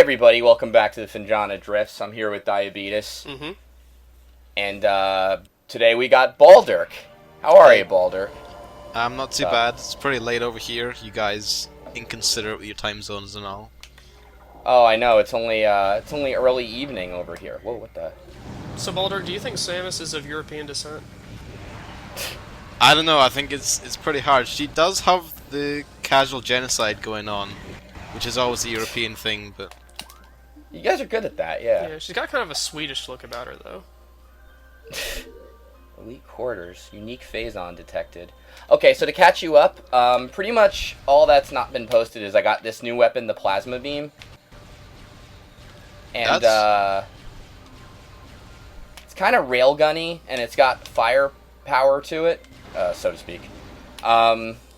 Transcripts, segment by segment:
everybody, welcome back to the Phendrana Drifts. I'm here with Diabetes. And today we got Baldurk. How are you, Baldurk? I'm not too bad. It's pretty late over here. You guys inconsiderate with your time zones and all. Oh, I know. It's only early evening over here. Whoa, what the? So, Baldurk, do you think Samus is of European descent? I don't know. I think it's pretty hard. She does have the casual genocide going on, which is always a European thing, but... You guys are good at that, yeah. Yeah, she's got kind of a Swedish look about her, though. Elite quarters. Unique Phazon detected. Okay, so to catch you up, pretty much all that's not been posted is I got this new weapon, the plasma beam. And, it's kind of railgunny, and it's got firepower to it, so to speak.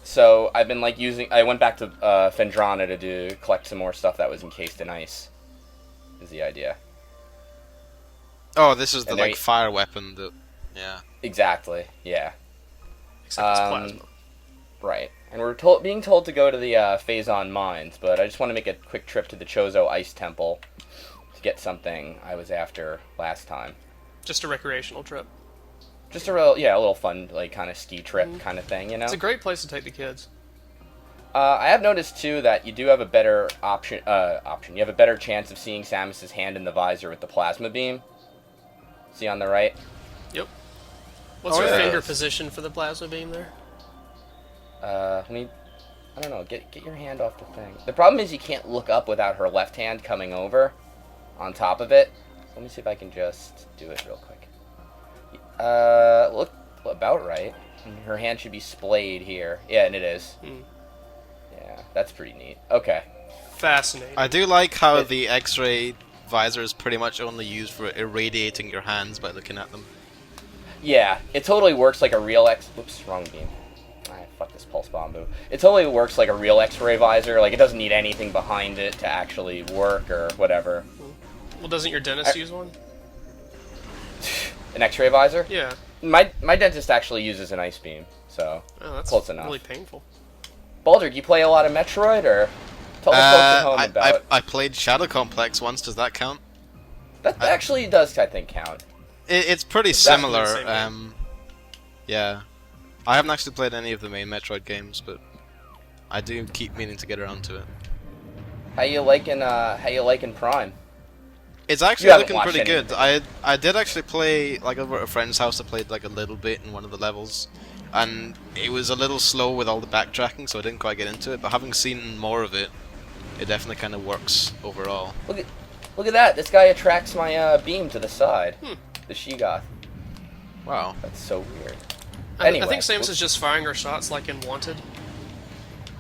So I've been, like, I went back to Phendrana to collect some more stuff that was encased in ice, is the idea. Oh, this is the, like, fire weapon that... Yeah. Exactly, yeah. Except it's plasma. Right. And we're being told to go to the Phazon Mines, but I just want to make a quick trip to the Choso Temple to get something I was after last time. Just a recreational trip. Just a little fun, like, kind of ski trip kind of thing, you know? It's a great place to take the kids. I have noticed, too, that you do have a better option. You have a better chance of seeing Samus's hand in the visor with the plasma beam. See on the right? Yep. What's your finger position for the plasma beam there? I don't know, get your hand off the thing. The problem is you can't look up without her left hand coming over on top of it. So let me see if I can just do it real quick. Look about right. Her hand should be splayed here. Yeah, and it is. Yeah, that's pretty neat. Okay. Fascinating. I do like how the X-ray visor is pretty much only used for irradiating your hands by looking at them. Yeah, it totally works like a real Whoops, wrong beam. Fuck this pulse bomb move. It totally works like a real X-ray visor. Like, it doesn't need anything behind it to actually work or whatever. Well, doesn't your dentist use one? An X-ray visor? Yeah. My dentist actually uses an ice beam, so that's close enough. Really painful. Baldurk, you play a lot of Metroid, or tell the folks at home about? I played Shadow Complex once. Does that count? That actually does, I think, count. It's pretty similar. Yeah, I haven't actually played any of the main Metroid games, but I do keep meaning to get around to it. How you liking Prime? It's actually looking pretty good. I did actually play, like, over at a friend's house. I played, like, a little bit in one of the levels, and it was a little slow with all the backtracking, so I didn't quite get into it, but having seen more of it, it definitely kind of works overall. Look at that! This guy attracts my beam to the side. The Sheegoth. Wow. That's so weird. Anyway, I think Samus is just firing her shots like in Wanted.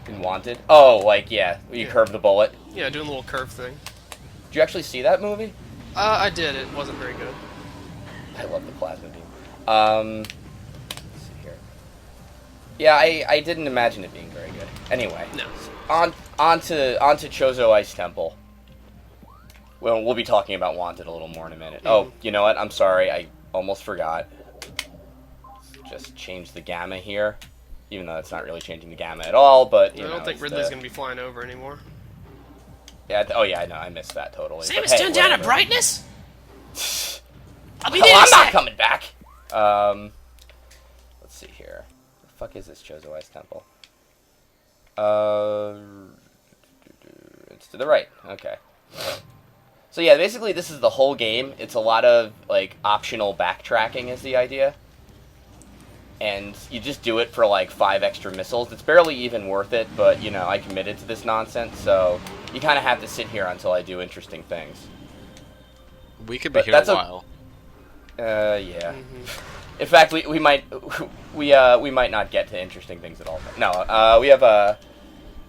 In Wanted? Oh, like, yeah, you curve the bullet. Yeah, doing a little curve thing. Did you actually see that movie? I did. It wasn't very good. I love the plasma beam. Let's see here. Yeah, I didn't imagine it being very good. Anyway. No. On to Choso Temple. Well, we'll be talking about Wanted a little more in a minute. Oh, you know what? I'm sorry. I almost forgot. Just change the gamma here. Even though it's not really changing the gamma at all, but, you know. I don't think Ridley's going to be flying over anymore. Yeah, oh yeah, I know. I missed that totally. Samus, turn down a brightness? I'll be there. I'm not coming back! Let's see here. What the fuck is this Choso Temple? It's to the right. Okay. So yeah, basically this is the whole game. It's a lot of, like, optional backtracking is the idea. And you just do it for, like, 5 extra missiles. It's barely even worth it, but, you know, I committed to this nonsense, so you kind of have to sit here until I do interesting things. We could be here a while. Yeah. In fact, we might not get to interesting things at all. No, we have a...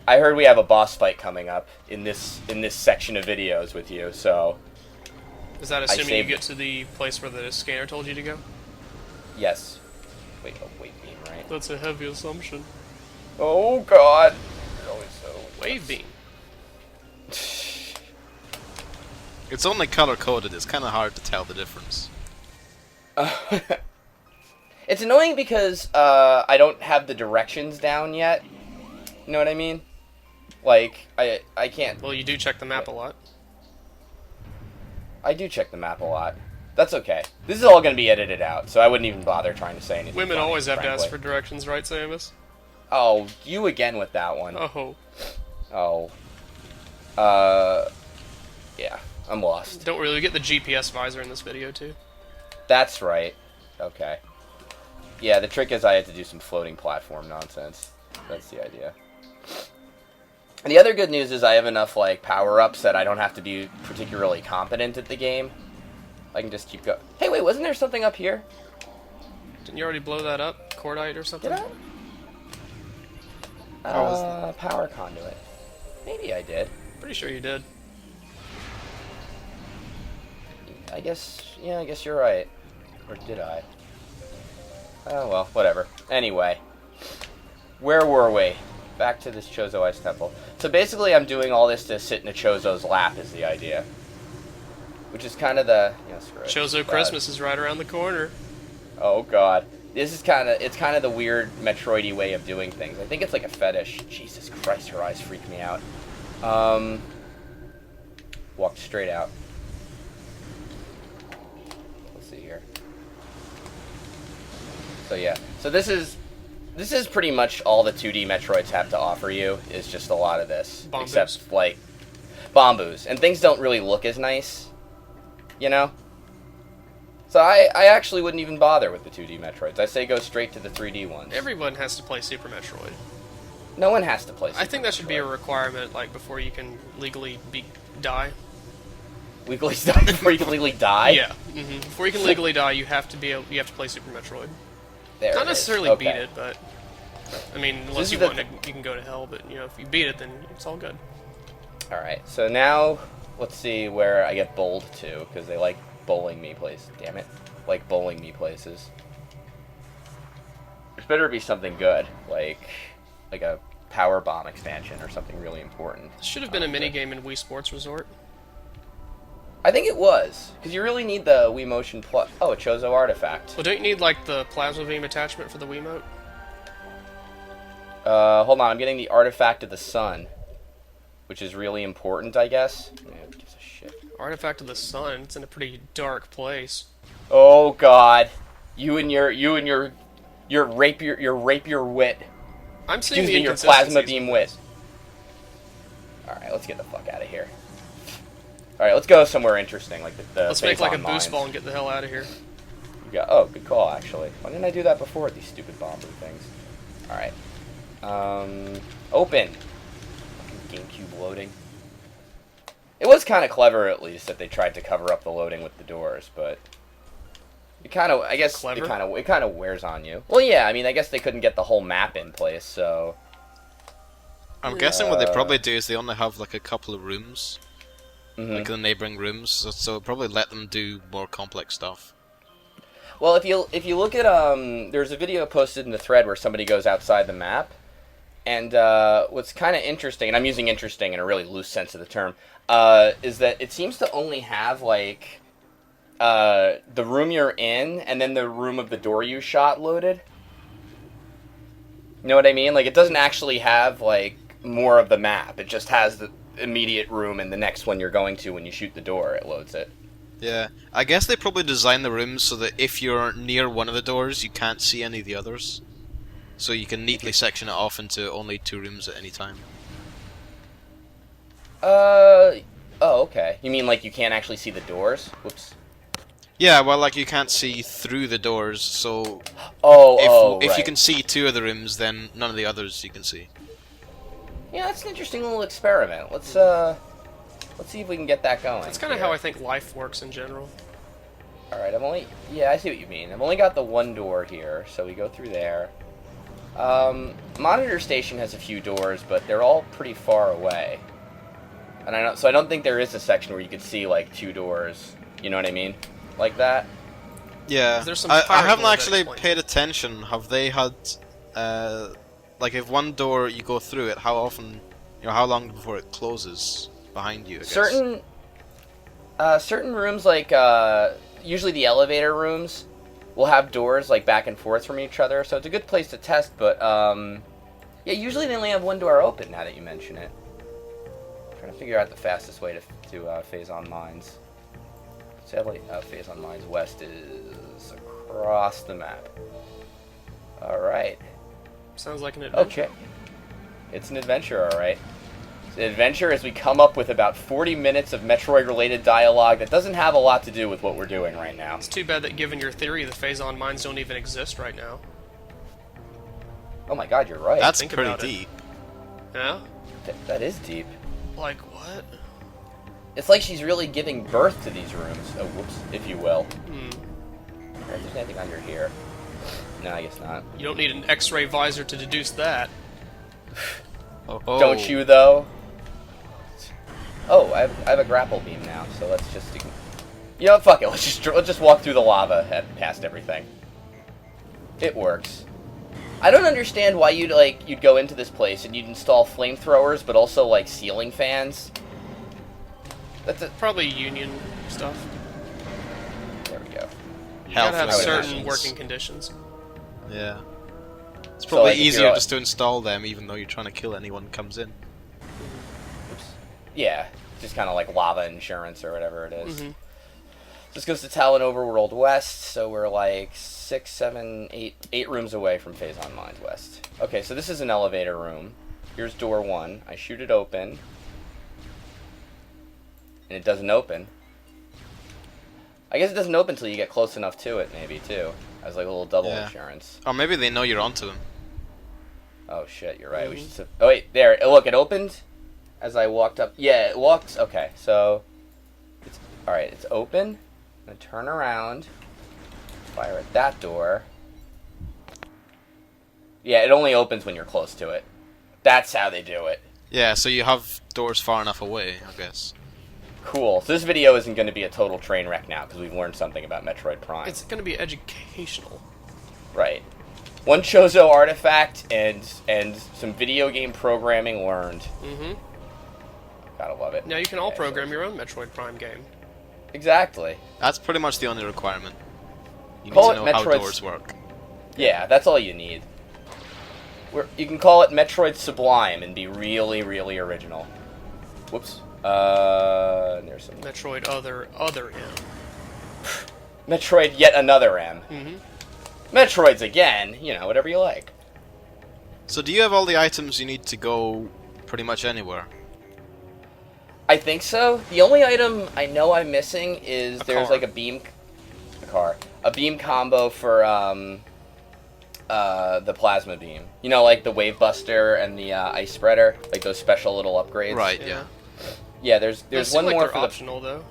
I heard we have a boss fight coming up in this section of videos with you, so... Is that assuming you get to the place where the scanner told you to go? Yes. Wave beam, right? That's a heavy assumption. Oh, God. You're always so... Wave beam. It's only color-coded. It's kind of hard to tell the difference. It's annoying because I don't have the directions down yet. You know what I mean? Like, I can't... Well, you do check the map a lot. I do check the map a lot. That's okay. This is all going to be edited out, so I wouldn't even bother trying to say anything. Women funny, always have frankly. to ask for directions, right, Samus? Oh, you again with that one. Oh. Yeah, I'm lost. Don't worry, we get the GPS visor in this video, too. That's right. Okay. Yeah, the trick is I had to do some floating platform nonsense. That's the idea. And the other good news is I have enough, like, power-ups that I don't have to be particularly competent at the game. I can just keep going. Hey, wait, wasn't there something up here? Didn't you already blow that up? Cordite or something? Did I? Power conduit. Maybe I did. Pretty sure you did. I guess you're right. Or did I? Oh, well, whatever. Anyway. Where were we? Back to this Choso Temple. So basically I'm doing all this to sit in a Choso's lap is the idea. Which is kind of the... screw it. Choso Christmas is right around the corner. Oh, God. This is kind of the weird Metroid-y way of doing things. I think it's like a fetish. Jesus Christ, her eyes freak me out. Walked straight out. Let's see here. So yeah. So this is pretty much all the 2D Metroids have to offer you, is just a lot of this. Bombus. Except, like, bombus. And things don't really look as nice, you know? So I actually wouldn't even bother with the 2D Metroids. I say go straight to the 3D ones. Everyone has to play Super Metroid. No one has to play Super I think that should be a Metroid. requirement, like, before you can legally die. Legally die before you can legally die? Yeah. Before you can legally die, you have to play Super Metroid. There Not it is. necessarily Okay. beat it, but... I mean, unless you want to, you can go to hell, but, if you beat it, then it's all good. Alright, so now, let's see where I get bowled to, because they like bowling me places. Damn it. Like bowling me places. There's better be something good, like a power bomb expansion or something really important. This should have been a minigame in Wii Sports Resort. I think it was, because you really need the Wii Motion Plus. Oh, a Choso artifact. Well, don't you need, like, the plasma beam attachment for the Wiimote? Hold on, I'm getting the artifact of the sun, which is really important, I guess. Man, who gives a shit? Artifact of the Sun. It's in a pretty dark place. Oh God, you and your rapier wit. I'm seeing Excuse the me, your inconsistencies plasma beam with wit. this. Alright, let's get the fuck out of here. Alright, let's go somewhere interesting, like the Let's make like a Phazon Mines. boost ball and get the hell out of here. Oh, good call, actually. Why didn't I do that before with these stupid bomber things? Alright. Open. Fucking GameCube loading. It was kind of clever, at least, that they tried to cover up the loading with the doors, but... It kind of, I guess, Clever? it kind of wears on you. Well, yeah, I mean, I guess they couldn't get the whole map in place, so... I'm guessing what they probably do is they only have like a couple of rooms, like Mhm. the neighboring rooms, so probably let them do more complex stuff. Well, if you look at there's a video posted in the thread where somebody goes outside the map, and what's kind of interesting, and I'm using interesting in a really loose sense of the term, is that it seems to only have like the room you're in and then the room of the door you shot loaded. You know what I mean? Like it doesn't actually have like more of the map. It just has the immediate room and the next one you're going to when you shoot the door. It loads it. Yeah, I guess they probably designed the rooms so that if you're near one of the doors, you can't see any of the others. So you can neatly section it off into only 2 rooms at any time. Oh, okay. You mean like you can't actually see the doors? Whoops. Yeah, well, like you can't see through the doors, so if right. you can see 2 of the rooms, then none of the others you can see. Yeah, that's an interesting little experiment. Let's see if we can get that going. That's kind of how I think life works in general. Alright, yeah, I see what you mean. I've only got the one door here, so we go through there. Monitor station has a few doors, but they're all pretty far away. And I don't think there is a section where you could see like 2 doors. You know what I mean? Like that. Yeah, There's some I fire haven't door that actually explains paid attention. Have they had, like, if one door you go through it, how often, how long before it closes behind you? I guess. Certain rooms, like usually the elevator rooms, will have doors like back and forth from each other, so it's a good place to test. But yeah, usually they only have one door open. Now that you mention it, I'm trying to figure out the fastest way to Phazon Mines. Sadly, Phazon Mines West is across the map. Alright. Sounds like an adventure. Okay. It's an adventure, alright. It's an adventure as we come up with about 40 minutes of Metroid-related dialogue that doesn't have a lot to do with what we're doing right now. It's too bad that given your theory, the Phazon Mines don't even exist right now. Oh my god, you're right. That's Think pretty about it. deep. Yeah? That is deep. Like, what? It's like she's really giving birth to these rooms. Oh, whoops, if you will. Hmm. I wonder if there's anything under here. No, I guess not. You don't need an X-ray visor to deduce that. Oh. Don't you, though? Oh, I have a grapple beam now, so let's just... You know what, fuck it, let's just walk through the lava past everything. It works. I don't understand why you'd go into this place and you'd install flamethrowers, but also, like, ceiling fans. That's Probably union stuff. There we go. You gotta have Health certain regulations. working conditions. Yeah. It's probably like, if easier you're- just to install them, even though you're trying to kill anyone who comes in. Oops. Yeah, just kind of like lava insurance or whatever it is. Mm-hmm. This goes to Talon Overworld West, so we're like 6, 7, 8 rooms away from Phazon Mines West. Okay, so this is an elevator room. Here's door 1. I shoot it open. And it doesn't open. I guess it doesn't open until you get close enough to it, maybe, too. As like a little double insurance. Or maybe they know you're onto them. Oh shit, you're right. We should. Oh wait, there. Look, it opened as I walked up. Yeah, it walks. Okay, so it's all right. It's open. I'm gonna turn around. Fire at that door. Yeah, it only opens when you're close to it. That's how they do it. Yeah, so you have doors far enough away, I guess. Cool. So this video isn't going to be a total train wreck now because we've learned something about Metroid Prime. It's gonna be educational. Right. One Choso artifact and some video game programming learned. Mm-hmm. Gotta love it. Now you can all Yeah, program so- your own Metroid Prime game. Exactly. That's pretty much the only requirement. You need Call to it know how Metroid's- doors work. Yeah, that's all you need. You can call it Metroid Sublime and be really, really original. Whoops. And there's some... Metroid other M. Metroid yet another M. Mm-hmm. Metroids again, you know, whatever you like. So do you have all the items you need to go pretty much anywhere? I think so. The only item I know I'm missing is there's car. like a beam combo for the plasma beam. You know, like the wave buster and the ice spreader, like those special little upgrades. Right, Yeah. yeah. Yeah, there's Those one seem like more they're for optional though.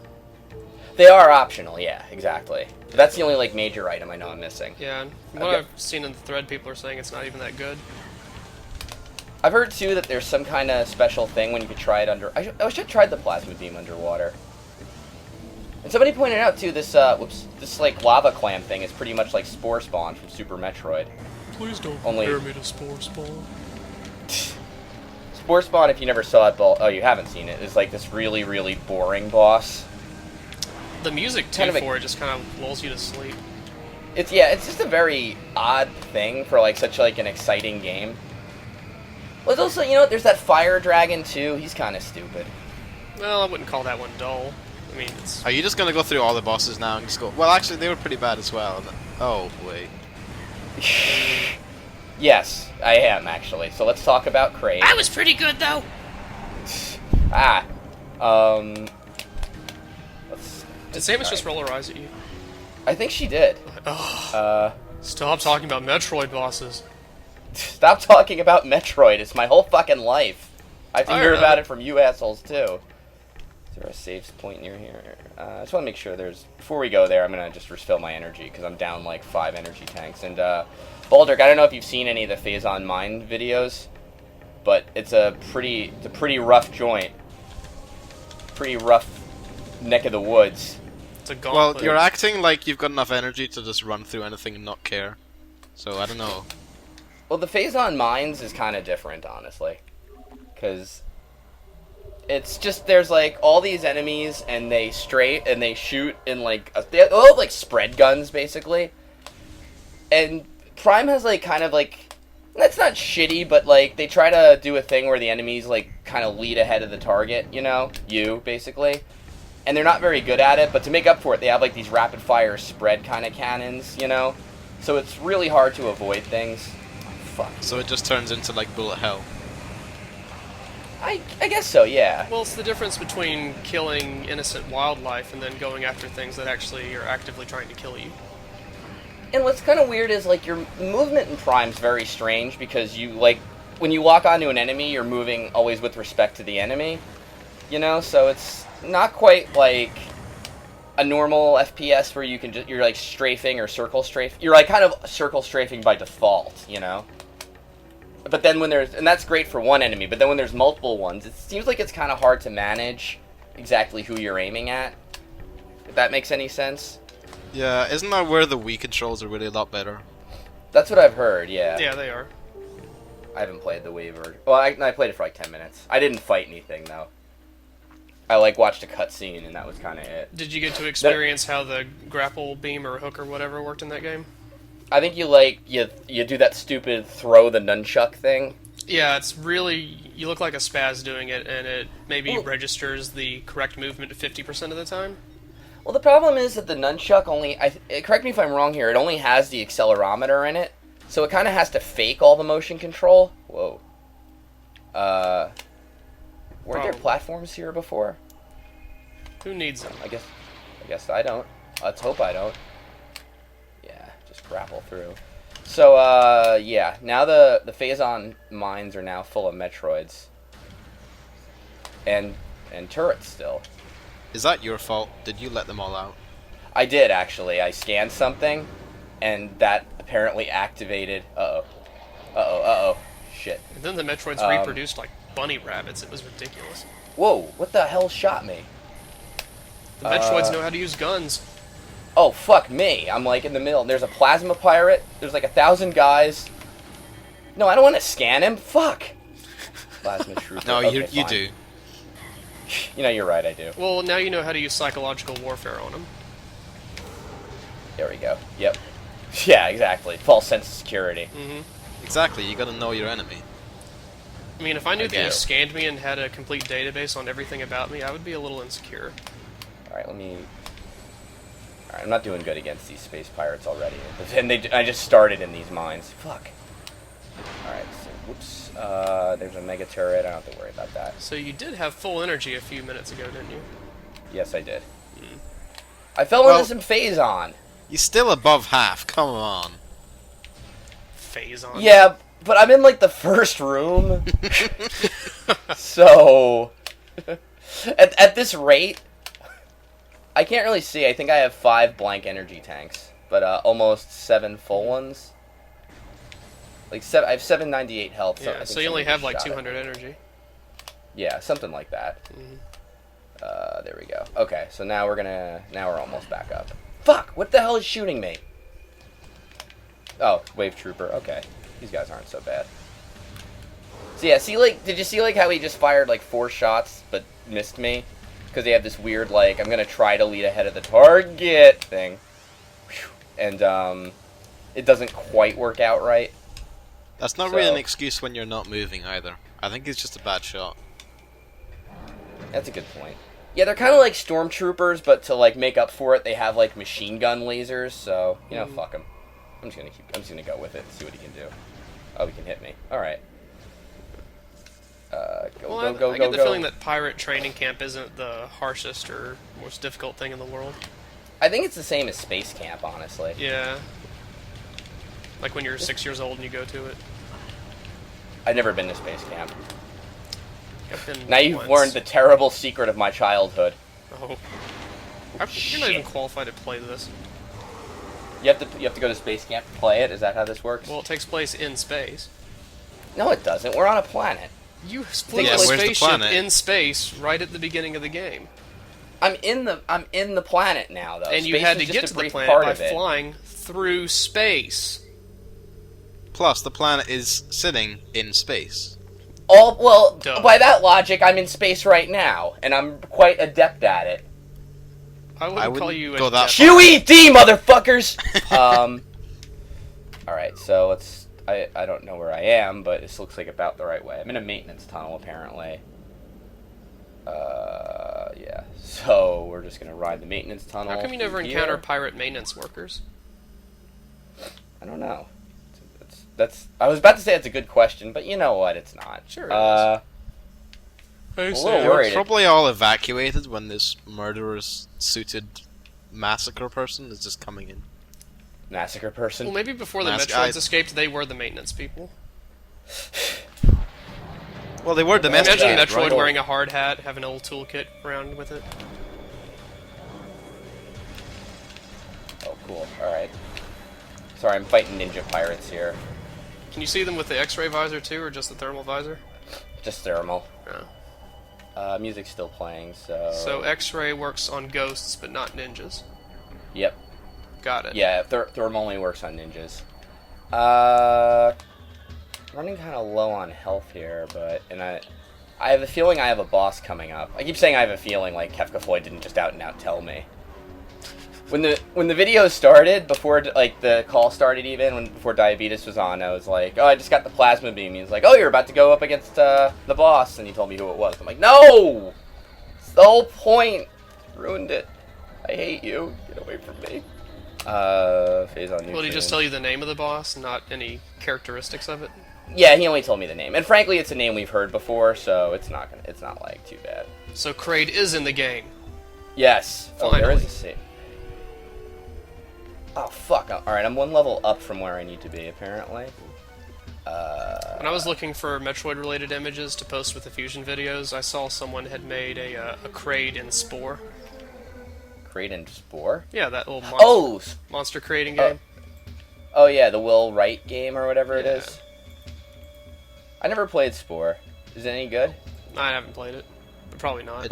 They are optional, yeah, exactly. But that's the only like major item I know I'm missing. Yeah, and from what Okay. I've seen in the thread, people are saying it's not even that good. I've heard too that there's some kind of special thing when you could try it under. I wish I tried the plasma beam underwater. And somebody pointed out too this this like lava clam thing is pretty much like Spore Spawn from Super Metroid. Please don't Only- compare me to Spore Spawn. Spore Spawn, if you never saw it, oh, you haven't seen it, is like this really, really boring boss. The music too Kind of a- for it just kind of lulls you to sleep. It's just a very odd thing for like such like an exciting game. Well, it's also, you know, there's that fire dragon too. He's kind of stupid. Well, I wouldn't call that one dull. I mean, it's Are you just gonna go through all the bosses now and just go, well, actually, they were pretty bad as well. Oh, wait. Yes, I am actually. So let's talk about Crave. I was pretty good though. Did Samus just roll her eyes at you? I think she did. Ugh. Stop talking about Metroid bosses. Stop talking about Metroid. It's my whole fucking life. I have to hear Alright. about it from you assholes too. Is there a save point near here? I just want to make sure there's... Before we go there, I'm going to just refill my energy, because I'm down like 5 energy tanks. And, Baldurk, I don't know if you've seen any of the Phazon Mine videos, but it's a pretty rough joint. Pretty rough neck of the woods. It's a Well, gauntlet. you're acting like you've got enough energy to just run through anything and not care. So, I don't know. Well, the Phazon Mines is kind of different, honestly. Because it's just, there's like all these enemies, and they shoot in like, they all have like spread guns, basically. And Prime has like kind of like, that's not shitty, but like they try to do a thing where the enemies like kind of lead ahead of the target, you know? You, basically. and they're not very good at it, but to make up for it, they have like these rapid fire spread kind of cannons, you know? So it's really hard to avoid things. Fuck. So it just turns into like bullet hell. I guess so, yeah. Well, it's the difference between killing innocent wildlife and then going after things that actually are actively trying to kill you. And what's kind of weird is, like, your movement in Prime's very strange, because you, like, when you lock onto an enemy, you're moving always with respect to the enemy, you know? So it's not quite like a normal FPS where you can you're, like, strafing or circle strafe. You're, like, kind of circle strafing by default, you know? But then when there's... And that's great for one enemy, but then when there's multiple ones, it seems like it's kind of hard to manage exactly who you're aiming at. If that makes any sense. Yeah, isn't that where the Wii controls are really a lot better? That's what I've heard, yeah. Yeah, they are. I haven't played the Wii version. Well, I played it for like 10 minutes. I didn't fight anything, though. I, like, watched a cutscene, and that was kind of it. Did you get to experience how the grapple beam or hook or whatever worked in that game? I think you, like, you do that stupid throw the nunchuck thing. Yeah, it's really... You look like a spaz doing it, and it maybe registers the correct movement 50% of the time. Well, the problem is that the nunchuck only... correct me if I'm wrong here, it only has the accelerometer in it, so it kind of has to fake all the motion control. Whoa. Weren't there platforms here before? Who needs them? I guess I don't. Let's hope I don't. Yeah, just grapple through. So, yeah, now the Phazon Mines are now full of Metroids. And turrets still. Is that your fault? Did you let them all out? I did, actually. I scanned something, and that apparently activated... Uh-oh. Shit. And then the Metroids reproduced like bunny rabbits. It was ridiculous. Whoa, what the hell shot me? The Metroids know how to use guns. Oh, fuck me. I'm, like, in the middle. There's a plasma pirate. There's, like, 1,000 guys. No, I don't want to scan him. Fuck. Plasma trooper. No, okay, you do. You know, you're right, I do. Well, now you know how to use psychological warfare on them. There we go. Yep. Yeah, exactly. False sense of security. Mm-hmm. Exactly, you gotta know your enemy. I mean, if I knew that you scanned me and had a complete database on everything about me, I would be a little insecure. Alright, let me... Alright, I'm not doing good against these space pirates already. And I just started in these mines. Fuck. Alright, so, whoops. There's a mega turret. I don't have to worry about that. So you did have full energy a few minutes ago, didn't you? Yes, I did. I fell into some Phazon. You're still above half, come on. Phazon? Yeah, but I'm in, like, the first room. So... at this rate... I can't really see. I think I have 5 blank energy tanks. But, almost 7 full ones. Like, I have 798 health. Yeah, so you only have, like, 200 energy. Yeah, something like that. Mm-hmm. There we go. Okay, so now we're almost back up. Fuck! What the hell is shooting me? Oh, wave trooper. Okay. These guys aren't so bad. So yeah, see, like, did you see, like, how he just fired, like, 4 shots, but missed me? Because they have this weird, like, I'm gonna try to lead ahead of the target thing. And, it doesn't quite work out right. That's not really an excuse when you're not moving, either. I think it's just a bad shot. That's a good point. Yeah, they're kind of like stormtroopers, but to, like, make up for it, they have, like, machine gun lasers, so, you know, fuck them. I'm just gonna go with it and see what he can do. Oh, he can hit me. Alright. Go. I get the feeling that pirate training camp isn't the harshest or most difficult thing in the world. I think it's the same as space camp, honestly. Yeah. Like when you're 6 years old and you go to it. I've never been to space camp. I've been Now you've learned the terrible secret of my childhood. Oh. You're not even qualified to play this. You have to go to space camp to play it? Is that how this works? Well, it takes place in space. No, it doesn't. We're on a planet. You split a spaceship in space right at the beginning of the game. I'm in the planet now, though. And space you had to get to the planet by flying through space. Plus, the planet is sitting in space. Duh. By that logic, I'm in space right now, and I'm quite adept at it. I wouldn't call you go that QED, motherfuckers! Alright, so let's... I don't know where I am, but this looks like about the right way. I'm in a maintenance tunnel, apparently. Yeah. So, we're just gonna ride the maintenance tunnel. How come you never encounter pirate maintenance workers? I don't know. That's. I was about to say it's a good question, but you know what? It's not. Sure it is. A little worried. They're probably all evacuated when this murderous-suited massacre person is just coming in. Massacre person? Well, maybe before the Metroids escaped, they were the maintenance people. Well, they were domesticated. Imagine Metroid right? wearing a hard hat, having a little toolkit around with it. Oh, cool. Alright. Sorry, I'm fighting ninja pirates here. Can you see them with the X-ray visor too, or just the thermal visor? Just thermal. Oh. Music's still playing, so... So X-ray works on ghosts, but not ninjas. Yep. Got it. Yeah, thermal only works on ninjas. Running kind of low on health here, but... And I have a feeling I have a boss coming up. I keep saying I have a feeling, like Kefka Floyd didn't just out and out tell me. When the video started, before like the call started even, before Diabetes was on, I was like, oh, I just got the plasma beam. He was like, oh, you're about to go up against the boss, and he told me who it was. I'm like, no! It's the whole point! Ruined it. I hate you. Get away from me. Phazon Will he just tell you the name of the boss, not any characteristics of it? Yeah, he only told me the name. And frankly, it's a name we've heard before, so it's not like too bad. So Kraid is in the game. Yes. Finally. Oh, there is a save. Oh, fuck. Alright, I'm one level up from where I need to be, apparently. When I was looking for Metroid-related images to post with the Fusion videos, I saw someone had made a Kraid in Spore. Kraid and Spore? Yeah, that little monster creating game. Oh, yeah, the Will Wright game or whatever it is. I never played Spore. Is it any good? I haven't played it. But probably not.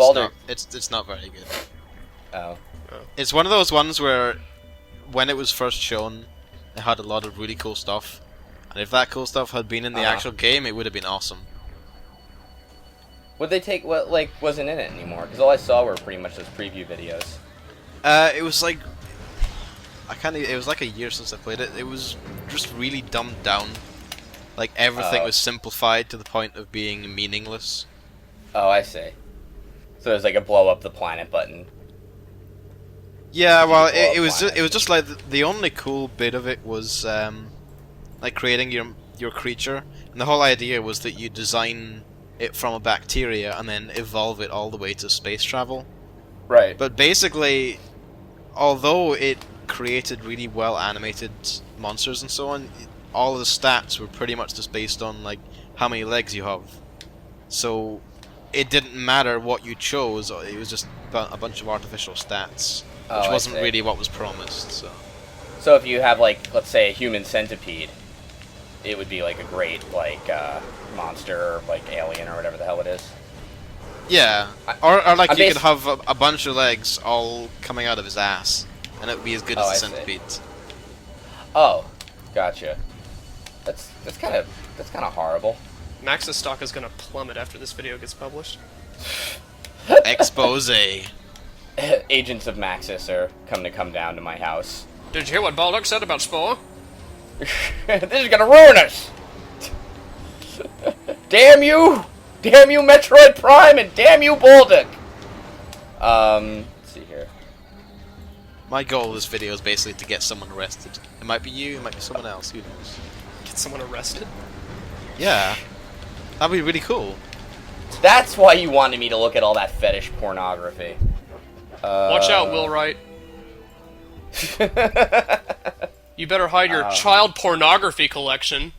It's not very good. Oh. It's one of those ones where, when it was first shown, it had a lot of really cool stuff. And if that cool stuff had been in the actual game, it would have been awesome. Would they take what, like, wasn't in it anymore? Because all I saw were pretty much those preview videos. It was like... it was like a year since I played it. It was just really dumbed down. Like, everything was simplified to the point of being meaningless. Oh, I see. So there's like a blow up the planet button. Yeah, well, it was just like the only cool bit of it was like creating your creature, and the whole idea was that you design it from a bacteria and then evolve it all the way to space travel. Right. But basically, although it created really well animated monsters and so on, all of the stats were pretty much just based on like how many legs you have. So it didn't matter what you chose; it was just a bunch of artificial stats. Which wasn't really what was promised, so... So if you have, like, let's say a human centipede, it would be, like, a great, like, monster, or, like, alien, or whatever the hell it is? Yeah. Or like, you could have a bunch of legs all coming out of his ass, and it would be as good as a centipede. Oh, gotcha. That's kind of horrible. Max's stock is gonna plummet after this video gets published. Expose. Agents of Maxis are come down to my house. Did you hear what Baldurk said about Spore? This is gonna ruin us! Damn you! Damn you, Metroid Prime, and damn you, Baldurk! Let's see here. My goal of this video is basically to get someone arrested. It might be you, it might be someone else, who knows? Get someone arrested? Yeah. That'd be really cool. That's why you wanted me to look at all that fetish pornography. Watch out, Will Wright. You better hide your child pornography collection.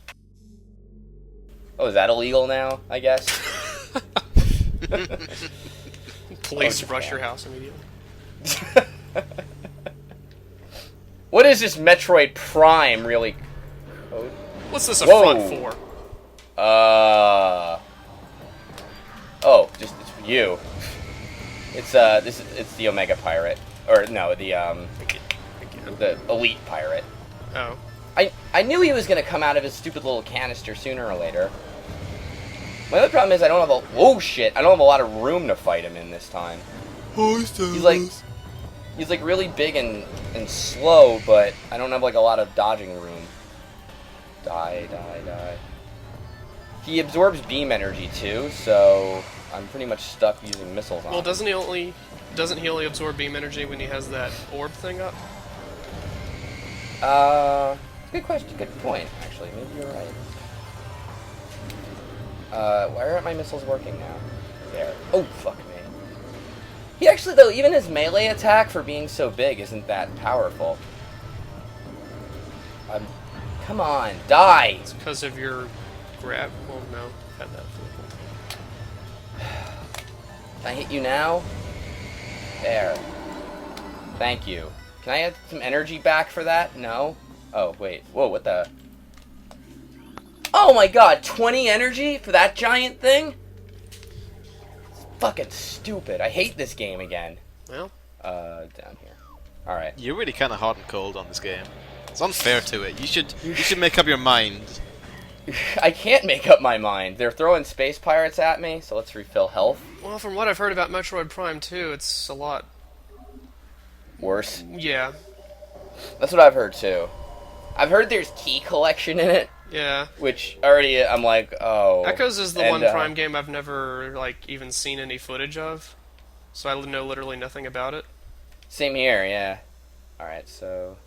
Oh, is that illegal now, I guess? Police rush your house immediately. What is this Metroid Prime really? What's this a front for? Oh, just it's for you. It's the Omega Pirate, or no, the Elite Pirate. Oh. I knew he was gonna come out of his stupid little canister sooner or later. My other problem is I don't have I don't have a lot of room to fight him in this time. He's like really big and slow, but I don't have like a lot of dodging room. Die. He absorbs beam energy too, so I'm pretty much stuck using missiles on him. Well, doesn't he only Doesn't he only absorb beam energy when he has that orb thing up? Good question. Good point, actually. Maybe you're right. Why aren't my missiles working now? There. Oh, fuck me. He actually, though, even his melee attack for being so big isn't that powerful. Come on, die! It's because of your grab. Well, no, had that. Can I hit you now? There. Thank you. Can I have some energy back for that? No? Oh, wait. Whoa, what the? Oh my god, 20 energy for that giant thing? It's fucking stupid. I hate this game again. Well. Down here. Alright. You're really kind of hot and cold on this game. It's unfair to it. You should make up your mind. I can't make up my mind. They're throwing space pirates at me, so let's refill health. Well, from what I've heard about Metroid Prime 2, it's a lot worse. Yeah. That's what I've heard too. I've heard there's key collection in it. Yeah. Which already I'm like, oh. Echoes is the one Prime game I've never like even seen any footage of, so I know literally nothing about it. Same here, yeah. All right, so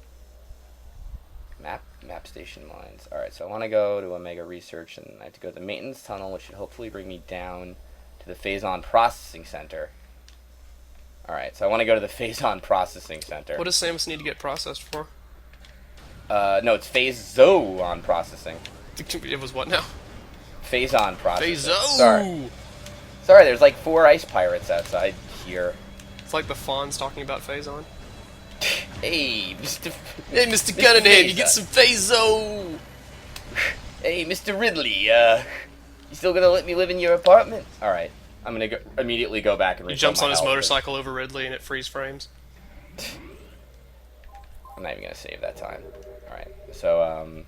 map station mines. All right, so I want to go to Omega Research, and I have to go to the maintenance tunnel, which should hopefully bring me down to the Phazon Processing Center. All right, so I want to go to the Phazon Processing Center. What does Samus need to get processed for? No, it's Phazon Processing. It was what now? Phazon Processing. Phazon! Sorry, there's like 4 ice pirates outside here. It's like the Fawns talking about Phazon. Hey, Mr. Hey, Mr. Cunningham, you get some Phazon! Hey, Mr. Ridley, you still gonna let me live in your apartment? Alright, I'm gonna immediately go back and He jumps on his motorcycle over Ridley and it freeze frames. I'm not even gonna save that time. Alright, so,